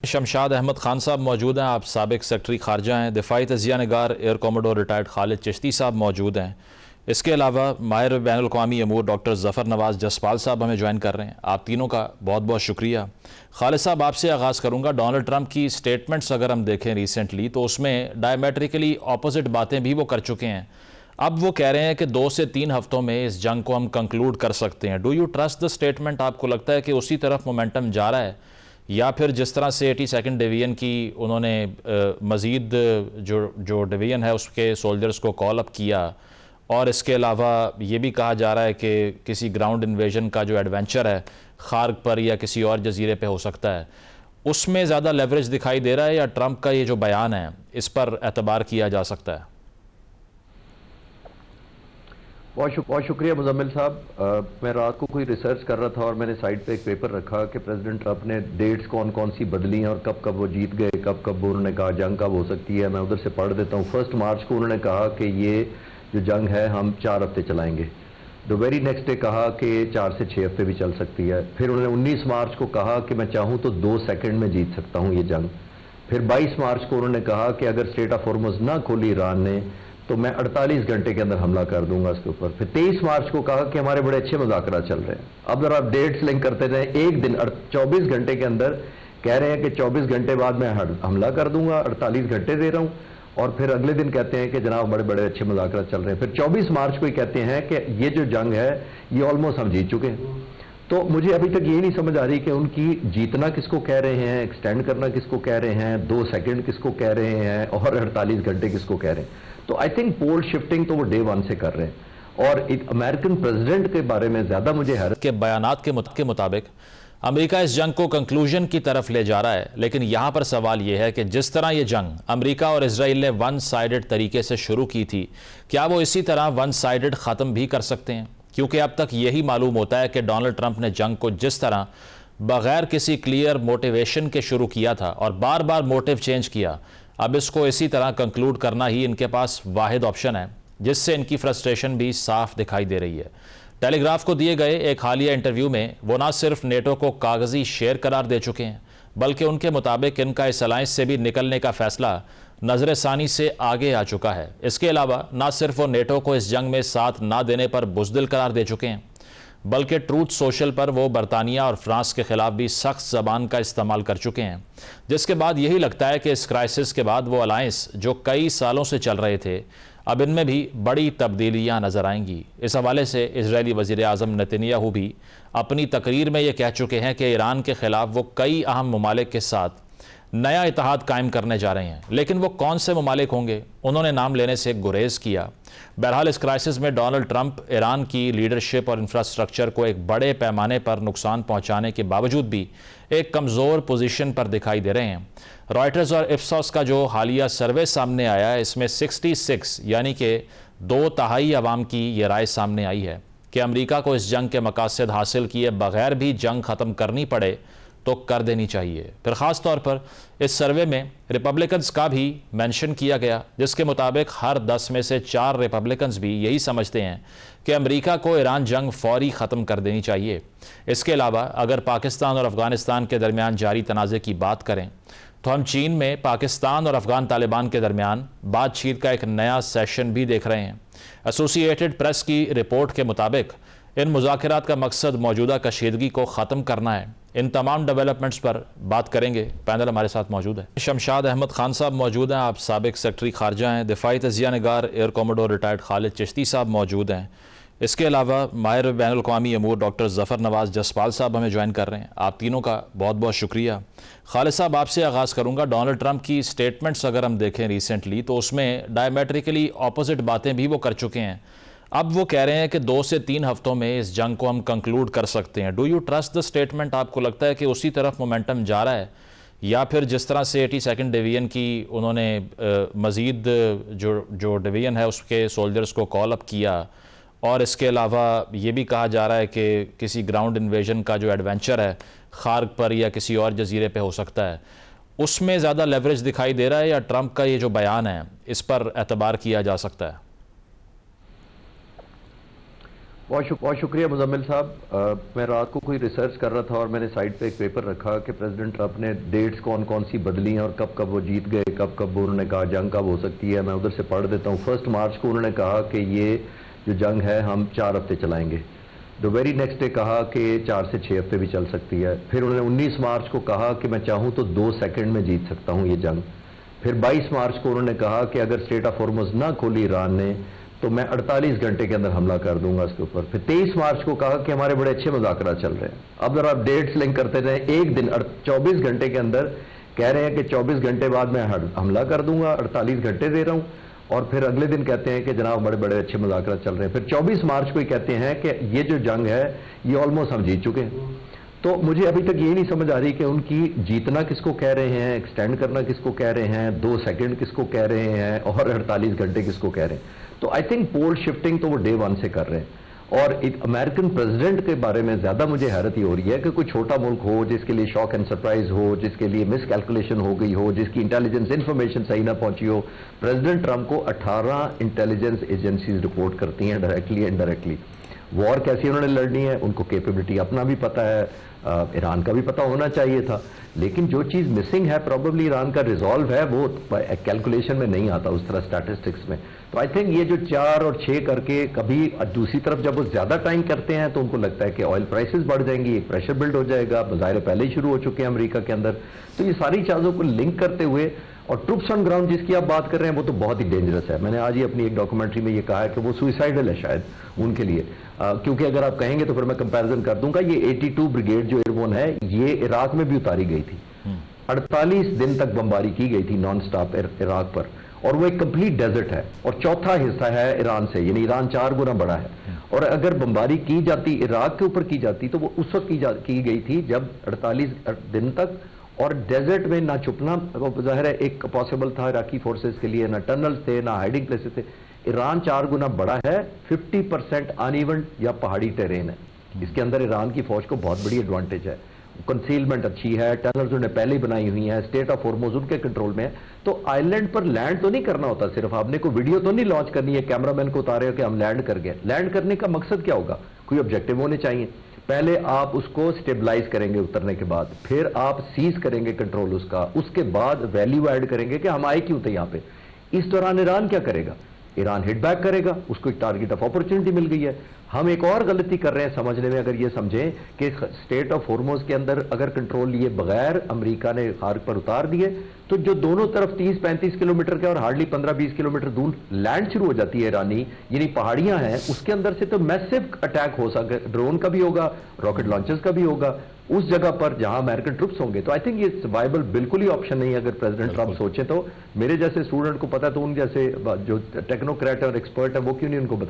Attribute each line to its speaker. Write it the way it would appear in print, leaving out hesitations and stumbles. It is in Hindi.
Speaker 1: शमशाद अहमद खान साहब मौजूद हैं। आप साबिक सेक्रेटरी खारजा हैं। दिफाई तजिया निगार air commodore retired Khalid Chishti साहब मौजूद हैं। इसके अलावा माहिर बैनुल-अक़वामी अमूर डॉक्टर ज़फ़र नवाज़ जसपाल साहब हमें ज्वाइन कर रहे हैं। आप तीनों का बहुत बहुत शुक्रिया। खालिद साहब, आपसे आगाज़ करूँगा। डोनाल्ड ट्रंप की स्टेटमेंट्स अगर हम देखें रिसेंटली, तो उसमें डायमेट्रिकली ऑपोजिट बातें भी वो कर चुके हैं। अब वो कह रहे हैं कि 2 से 3 हफ्तों में इस जंग को हम कंक्लूड कर सकते हैं। Do you trust the statement? आपको लगता है कि उसी तरफ मोमेंटम जा रहा है, या फिर जिस तरह से 82nd डिवीज़न की उन्होंने मज़ीद जो डिवीज़न है उसके सोल्जर्स को कॉल अप किया, और इसके अलावा ये भी कहा जा रहा है कि किसी ग्राउंड इन्वेजन का जो एडवेंचर है खार्ग पर या किसी और जजीरे पे हो सकता है, उसमें ज़्यादा लेवरेज दिखाई दे रहा है, या ट्रंप का ये जो बयान है इस पर एतबार किया जा सकता है?
Speaker 2: बहुत शुक्रिया मुजम्मिल साहब। मैं रात को कोई रिसर्च कर रहा था और मैंने साइड पे एक पेपर रखा कि प्रेसिडेंट ट्रंप ने डेट्स कौन कौन सी बदली हैं और कब कब वो जीत गए, कब कब उन्होंने कहा जंग कब हो सकती है। मैं उधर से पढ़ देता हूँ। 1 मार्च को उन्होंने कहा कि ये जो जंग है हम 4 हफ्ते चलाएंगे। द वेरी नेक्स्ट डे कहा कि 4 से 6 हफ्ते भी चल सकती है। फिर उन्होंने 19 मार्च को कहा कि मैं चाहूँ तो 2 सेकेंड में जीत सकता हूँ ये जंग। फिर 22 मार्च को उन्होंने कहा कि अगर स्ट्रेट ऑफ हॉर्मुज़ ना खोली ईरान ने तो मैं 48 घंटे के अंदर हमला कर दूंगा इसके ऊपर। फिर 23 मार्च को कहा कि हमारे बड़े अच्छे मुज़ाकरा चल रहे हैं। अब जरा आप डेट्स लिंक करते जाएं, एक दिन 24 घंटे के अंदर कह रहे हैं कि 24 घंटे बाद मैं हमला कर दूंगा, 48 घंटे दे रहा हूं, और फिर अगले दिन कहते हैं कि जनाब बड़े बड़े अच्छे मुज़ाकरा चल रहे हैं। फिर 24 मार्च को ही कहते हैं कि ये जो जंग है ये ऑलमोस्ट हम जीत चुके हैं। तो मुझे अभी तक ये नहीं समझ आ रही कि उनकी जीतना किसको कह रहे हैं, एक्सटेंड करना किसको कह रहे हैं, 2 सेकंड किसको कह रहे हैं, और 48 घंटे किसको कह रहे हैं। तो आई थिंक पोल शिफ्टिंग तो वो डे 1 से कर रहे हैं। और एक अमेरिकन प्रेसिडेंट के बारे में ज्यादा मुझे हैरत
Speaker 1: के बयानात के मुताबिक अमेरिका इस जंग को कंक्लूजन की तरफ ले जा रहा है। लेकिन यहाँ पर सवाल यह है कि जिस तरह ये जंग अमेरिका और इजराइल ने 1 साइडेड तरीके से शुरू की थी, क्या वो इसी तरह 1 साइडेड ख़त्म भी कर सकते हैं? क्योंकि अब तक यही मालूम होता है कि डोनाल्ड ट्रंप ने जंग को जिस तरह बग़ैर किसी क्लियर मोटिवेशन के शुरू किया था और बार बार मोटिव चेंज किया, अब इसको इसी तरह कंक्लूड करना ही इनके पास वाहिद ऑप्शन है, जिससे इनकी फ्रस्ट्रेशन भी साफ दिखाई दे रही है। टेलीग्राफ को दिए गए एक हालिया इंटरव्यू में वो ना सिर्फ नेटो को कागजी शेर करार दे चुके हैं, बल्कि उनके मुताबिक इनका इस अलायंस से भी निकलने का फैसला नजर सानी से आगे आ चुका है। इसके अलावा ना सिर्फ वो नेटो को इस जंग में साथ ना देने पर बुज़दिल करार दे चुके हैं, बल्कि ट्रूथ सोशल पर वो बरतानिया और फ्रांस के खिलाफ भी सख्त ज़बान का इस्तेमाल कर चुके हैं। जिसके बाद यही लगता है कि इस क्राइसिस के बाद वो अलायंस जो कई सालों से चल रहे थे, अब इनमें भी बड़ी तब्दीलियां नज़र आएंगी। इस हवाले से इजरायली वज़ीर आज़म नेतन्याहू भी अपनी तकरीर में ये कह चुके हैं कि ईरान के ख़िलाफ़ वो कई अहम ममालिक के साथ नया इत्तेहाद कायम करने जा रहे हैं। लेकिन वो कौन से ममालिक होंगे, उन्होंने नाम लेने से गुरेज किया। बहरहाल इस क्राइसिस में डोनाल्ड ट्रंप ईरान की लीडरशिप और इंफ्रास्ट्रक्चर को एक बड़े पैमाने पर नुकसान पहुंचाने के बावजूद भी एक कमज़ोर पोजीशन पर दिखाई दे रहे हैं। रॉयटर्स और इप्सोस का जो हालिया सर्वे सामने आया है, इसमें 66 यानी कि 2/3 अवाम की ये राय सामने आई है कि अमरीका को इस जंग के मकासद हासिल किए बगैर भी जंग ख़त्म करनी पड़े तो कर देनी चाहिए। फिर ख़ास तौर पर इस सर्वे में रिपब्लिकन्स का भी मेंशन किया गया, जिसके मुताबिक हर 10 में से 4 रिपब्लिकन्स भी यही समझते हैं कि अमेरिका को ईरान जंग फौरी ख़त्म कर देनी चाहिए। इसके अलावा अगर पाकिस्तान और अफ़गानिस्तान के दरमियान जारी तनाज़े की बात करें, तो हम चीन में पाकिस्तान और अफ़गान तालिबान के दरमियान बातचीत का एक नया सेशन भी देख रहे हैं। एसोसिएटेड प्रेस की रिपोर्ट के मुताबिक इन मुज़ाकरात का मकसद मौजूदा कशीदगी को ख़त्म करना है। इन तमाम डेवलपमेंट्स पर बात करेंगे। पैनल हमारे साथ मौजूद है। शमशाद अहमद खान साहब मौजूद हैं। आप साबिक सेक्रेटरी खारजा हैं। दिफाई तजिया निगार air commodore retired Khalid Chishti साहब मौजूद हैं। इसके अलावा माहिर बैनुल-अक़वामी अमूर डॉक्टर ज़फ़र नवाज़ जसपाल साहब हमें ज्वाइन कर रहे हैं। आप तीनों का बहुत बहुत शुक्रिया। खालिद साहब, आपसे आगाज़ करूँगा। डोनाल्ड ट्रंप की स्टेटमेंट्स अगर हम देखें रिसेंटली, तो उसमें डायमेट्रिकली ऑपोजिट बातें भी वो कर चुके हैं। अब वो कह रहे हैं कि 2 से 3 हफ्तों में इस जंग को हम कंक्लूड कर सकते हैं। Do you trust the statement? आपको लगता है कि उसी तरफ मोमेंटम जा रहा है, या फिर जिस तरह से 82nd डिवीज़न की उन्होंने मज़ीद जो डिवीज़न है उसके सोल्जर्स को कॉल अप किया, और इसके अलावा ये भी कहा जा रहा है कि किसी ग्राउंड इन्वेजन का जो एडवेंचर है खार्ग पर या किसी और जजीरे पे हो सकता है, उसमें ज़्यादा लेवरेज दिखाई दे रहा है, या ट्रंप का ये जो बयान है इस पर एतबार किया जा सकता है?
Speaker 2: बहुत शुक्रिया मुजम्मिल साहब। मैं रात को कोई रिसर्च कर रहा था और मैंने साइड पे एक पेपर रखा कि प्रेसिडेंट ट्रंप ने डेट्स कौन कौन सी बदली हैं और कब कब वो जीत गए, कब कब उन्होंने कहा जंग कब हो सकती है। मैं उधर से पढ़ देता हूँ। 1 मार्च को उन्होंने कहा कि ये जो जंग है हम 4 हफ्ते चलाएंगे। द वेरी नेक्स्ट डे कहा कि 4 से 6 हफ्ते भी चल सकती है। फिर उन्होंने 19 मार्च को कहा कि मैं चाहूँ तो 2 सेकंड में जीत सकता हूँ ये जंग। फिर 22 मार्च को उन्होंने कहा कि अगर स्ट्रेट ऑफ हॉर्मुज़ ना खोली ईरान ने तो मैं 48 घंटे के अंदर हमला कर दूंगा इसके ऊपर। फिर 23 मार्च को कहा कि हमारे बड़े अच्छे मुज़ाकरा चल रहे हैं। अब अगर आप डेट्स लिंक करते रहे, एक दिन 24 घंटे के अंदर कह रहे हैं कि 24 घंटे बाद मैं हमला कर दूंगा, 48 घंटे दे रहा हूं, और फिर अगले दिन कहते हैं कि जनाब बड़े बड़े अच्छे मुज़ाकरा चल रहे हैं। फिर 24 मार्च को ही कहते हैं कि ये जो जंग है ये ऑलमोस्ट हम जीत चुके हैं। तो मुझे अभी तक ये नहीं समझ आ रही कि उनकी जीतना किसको कह रहे हैं, एक्सटेंड करना किसको कह रहे हैं, 2 सेकंड किसको कह रहे हैं और 48 घंटे किसको कह रहे हैं। तो आई थिंक पोल शिफ्टिंग तो वो डे 1 से कर रहे हैं। और एक अमेरिकन प्रेसिडेंट के बारे में ज्यादा मुझे हैरत ही हो रही है कि कोई छोटा मुल्क हो जिसके लिए शॉक एंड सरप्राइज हो, जिसके लिए मिस कैलकुलेशन हो गई हो, जिसकी इंटेलिजेंस इंफॉर्मेशन सही ना पहुंची हो। प्रेसिडेंट ट्रंप को 18 इंटेलिजेंस एजेंसीज रिपोर्ट करती हैं डायरेक्टली इनडायरेक्टली। वॉर कैसी उन्होंने लड़नी है, उनको कैपेबिलिटी अपना भी पता है, ईरान का भी पता होना चाहिए था। लेकिन जो चीज़ मिसिंग है प्रॉबेबली ईरान का रिजॉल्व है, वो कैलकुलेशन में नहीं आता उस तरह स्टैटिस्टिक्स में। तो आई थिंक ये जो 4 और 6 करके, कभी दूसरी तरफ जब वो ज़्यादा टाइम करते हैं तो उनको लगता है कि ऑयल प्राइसेस बढ़ जाएंगी, एक प्रेशर बिल्ड हो जाएगा, बाज़ाहिर पहले ही शुरू हो चुके हैं अमेरिका के अंदर। तो ये सारी चीज़ों को लिंक करते हुए, और ट्रूप्स ऑन ग्राउंड जिसकी आप बात कर रहे हैं वो तो बहुत ही डेंजरस है। मैंने आज ही अपनी एक डॉक्यूमेंट्री में ये कहा है कि वो सुइसाइडल है शायद उनके लिए, क्योंकि अगर आप कहेंगे तो फिर मैं कंपैरिजन कर दूंगा। ये 82 ब्रिगेड जो एयरबोन है ये इराक में भी उतारी गई थी। 48 दिन तक बमबारी की गई थी नॉन स्टॉप इराक पर, और वो एक कंप्लीट डेजर्ट है और चौथा हिस्सा है ईरान से, यानी ईरान 4 गुना बड़ा है। और अगर बमबारी की जाती इराक के ऊपर की जाती तो वो उस वक्त की गई थी जब 48 दिन तक, और डेजर्ट में ना छुपना जाहिर है एक पॉसिबल था इराकी फोर्सेस के लिए, ना टनल्स थे ना हाइडिंग प्लेसेस थे। ईरान 4 गुना बड़ा है, 50% अनइवन या पहाड़ी टेरेन है। इसके अंदर ईरान की फौज को बहुत बड़ी एडवांटेज है, कंसीलमेंट अच्छी है, टनल्स उन्होंने पहले ही बनाई हुई हैं, स्टेट ऑफ हॉर्मुज़ उनके कंट्रोल में है। तो आइलैंड पर लैंड तो नहीं करना होता, सिर्फ आपने कोई वीडियो तो नहीं लॉन्च करनी है, कैमरामैन को उतारे हो कि हम लैंड कर गए। लैंड करने का मकसद क्या होगा, कोई ऑब्जेक्टिव होने चाहिए। पहले आप उसको स्टेबलाइज करेंगे उतरने के बाद, फिर आप सीज करेंगे कंट्रोल उसका, उसके बाद वैल्यू ऐड करेंगे कि हम आए क्यों थे यहाँ पे। इस दौरान ईरान क्या करेगा, ईरान हिट बैक करेगा, उसको एक टारगेट ऑफ अपॉर्चुनिटी मिल गई है। हम एक और गलती कर रहे हैं समझने में, अगर ये समझें कि स्टेट ऑफ हॉर्मुज़ के अंदर अगर कंट्रोल लिए बगैर अमेरिका ने खार्क पर उतार दिए तो जो दोनों तरफ 30-35 किलोमीटर के और हार्डली 15-20 किलोमीटर दूर लैंड शुरू हो जाती है ईरानी, यानी पहाड़ियां हैं, उसके अंदर से तो मैसिव अटैक हो सके, ड्रोन का भी होगा, रॉकेट लॉन्चर्स का भी होगा उस जगह पर जहां अमेरिकन ट्रुप्स होंगे। तो आई थिंक ये सर्वाइवल बिल्कुल ही ऑप्शन नहीं है अगर प्रेसिडेंट ट्रंप सोचे तो। मेरे जैसे स्टूडेंट को पता है तो उन जैसे जो टेक्नोक्रेट और एक्सपर्ट है वो क्यों नहीं उनको बता